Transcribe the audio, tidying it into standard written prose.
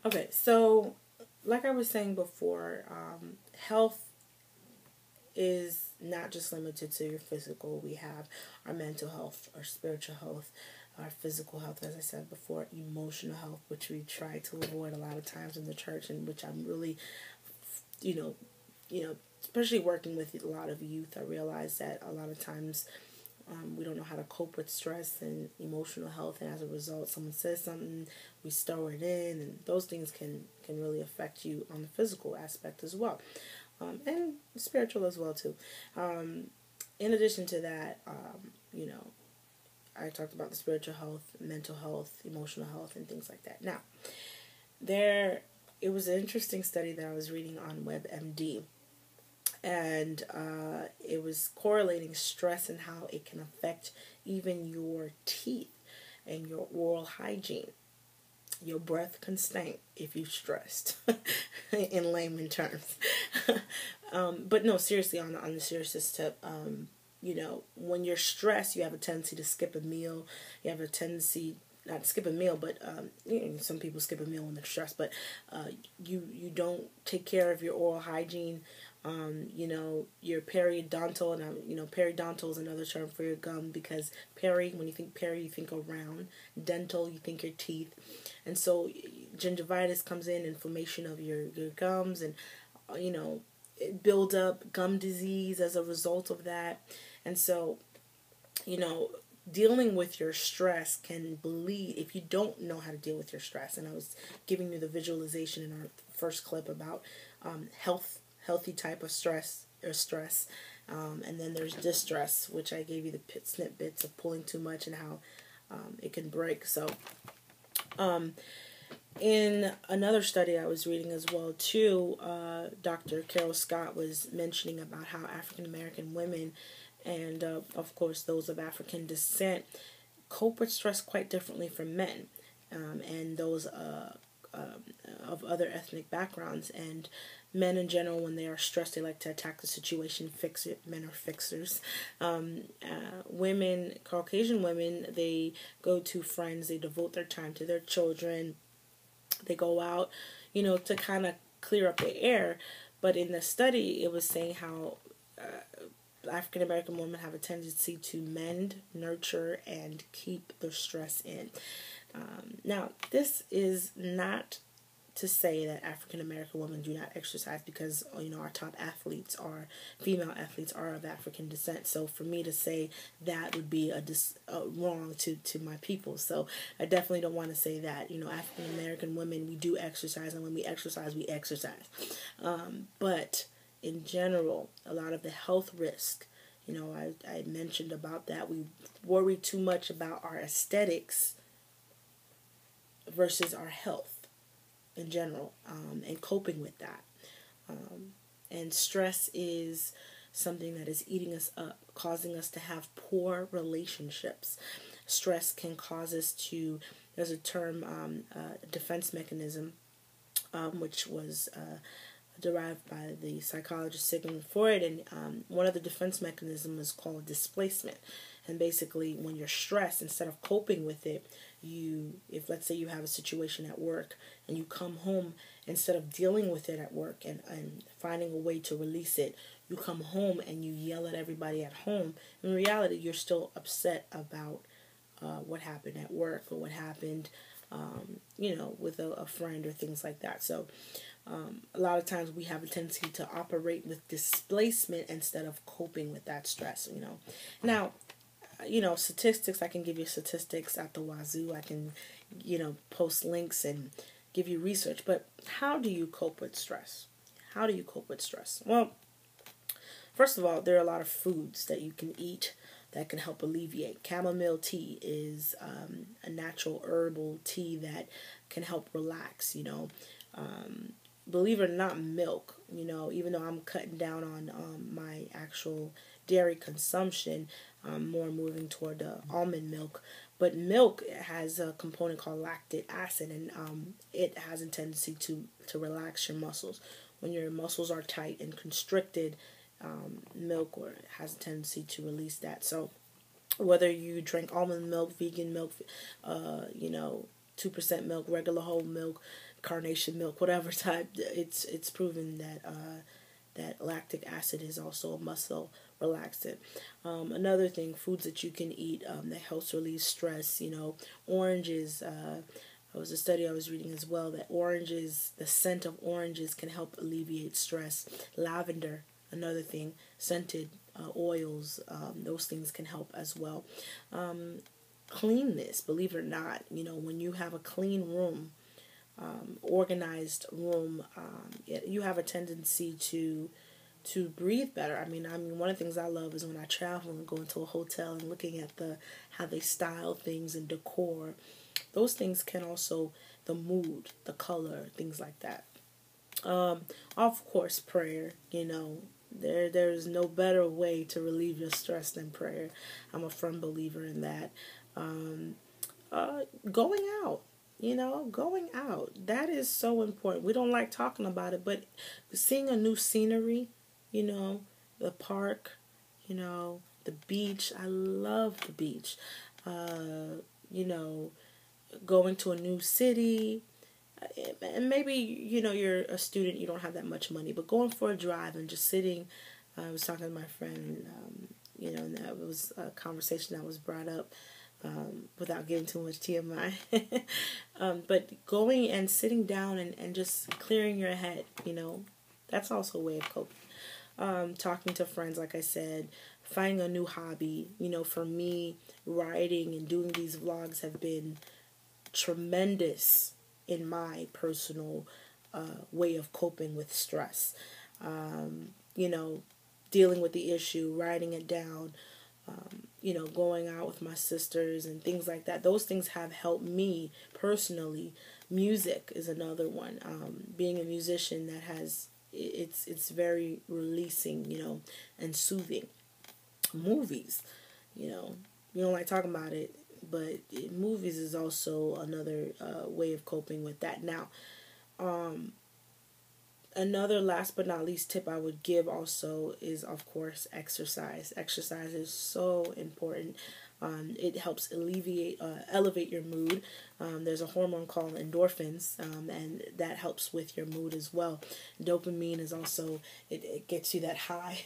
Okay, so like I was saying before, health is not just limited to your physical. We have our mental health, our spiritual health, our physical health, as I said before, emotional health, which we try to avoid a lot of times in the church, and which I'm really, you know, especially working with a lot of youth, I realize that a lot of times we don't know how to cope with stress and emotional health, and as a result, someone says something, we store it in, and those things can really affect you on the physical aspect as well, and spiritual as well too. In addition to that, I talked about the spiritual health, mental health, emotional health, and things like that. Now, there, it was an interesting study that I was reading on WebMD, and it was correlating stress and how it can affect even your teeth and your oral hygiene. Your breath can stink if you're stressed, in layman terms. But no, seriously, on the seriousest tip, when you're stressed, you have a tendency to skip a meal. You have a tendency not to skip a meal, but some people skip a meal when they're stressed. But you don't take care of your oral hygiene. Your periodontal, and periodontal is another term for your gum, because when you think peri, you think around, dental, you think your teeth, and so gingivitis comes in, inflammation of your gums, and build up gum disease as a result of that, and so you know dealing with your stress can bleed if you don't know how to deal with your stress. And I was giving you the visualization in our first clip about healthy type of stress or stress, and then there's distress, which I gave you the snippets of pulling too much and how it can break. So in another study I was reading as well too, Dr. Carol Scott was mentioning about how African American women, and of course those of African descent, cope with stress quite differently from men, and those of other ethnic backgrounds. And men in general, when they are stressed, they like to attack the situation, fix it. Men are fixers. Women, Caucasian women, they go to friends, they devote their time to their children, they go out, to kind of clear up the air. But in the study, it was saying how African American women have a tendency to mend, nurture, and keep their stress in. Now, this is not to say that African American women do not exercise, because our top athletes are female athletes are of African descent. So for me to say that would be wrong to my people. So I definitely don't want to say that. African American women, we do exercise, and when we exercise, we exercise. But in general, a lot of the health risk, I mentioned about that. We worry too much about our aesthetics versus our health in general, and coping with that. And stress is something that is eating us up, causing us to have poor relationships. Stress can cause us to, there's a term, defense mechanism, which was derived by the psychologist Sigmund Freud, and one of the defense mechanisms is called displacement. And basically, when you're stressed, instead of coping with it, if let's say you have a situation at work and you come home, instead of dealing with it at work and finding a way to release it, you come home and you yell at everybody at home. In reality, you're still upset about what happened at work, or what happened, with a friend or things like that. So a lot of times we have a tendency to operate with displacement instead of coping with that stress. Now, statistics, I can give you statistics at the wazoo. I can, post links and give you research. But how do you cope with stress? How do you cope with stress? Well, first of all, there are a lot of foods that you can eat that can help alleviate. Chamomile tea is a natural herbal tea that can help relax, believe it or not, milk, even though I'm cutting down on my actual dairy consumption, I'm more moving toward the almond milk. But milk has a component called lactic acid, and it has a tendency to relax your muscles. When your muscles are tight and constricted, milk has a tendency to release that. So whether you drink almond milk, vegan milk, 2% milk, regular whole milk, carnation milk, whatever type. It's proven that that lactic acid is also a muscle relaxant. Another thing, foods that you can eat that helps relieve stress. Oranges. There was a study I was reading as well that oranges, the scent of oranges, can help alleviate stress. Lavender, another thing, scented oils, those things can help as well. Cleanness, believe it or not, when you have a clean room, organized room, you have a tendency to breathe better. I mean, one of the things I love is when I travel and go into a hotel and looking at the how they style things and decor. Those things can also the mood, the color, things like that. Of course, prayer. There's no better way to relieve your stress than prayer. I'm a firm believer in that. Um, Going out. Going out. That is so important. We don't like talking about it, but seeing a new scenery, you know, the park, the beach. I love the beach. Uh, you know, Going to a new city, and maybe you're a student, you don't have that much money, but going for a drive and just sitting. I was talking to my friend, and that was a conversation that was brought up, without giving too much TMI. But going and sitting down and just clearing your head, that's also a way of coping. Talking to friends, like I said, finding a new hobby. For me, writing and doing these vlogs have been tremendous in my personal way of coping with stress. You know, Dealing with the issue, writing it down, going out with my sisters and things like that. Those things have helped me personally. Music is another one. Being a musician, that has it's very releasing, and soothing. Movies, we don't like talking about it, but movies is also another way of coping with that. Now, another last but not least tip I would give also is, of course, exercise. Exercise is so important. It helps elevate your mood. There's a hormone called endorphins, and that helps with your mood as well. Dopamine is also, it gets you that high.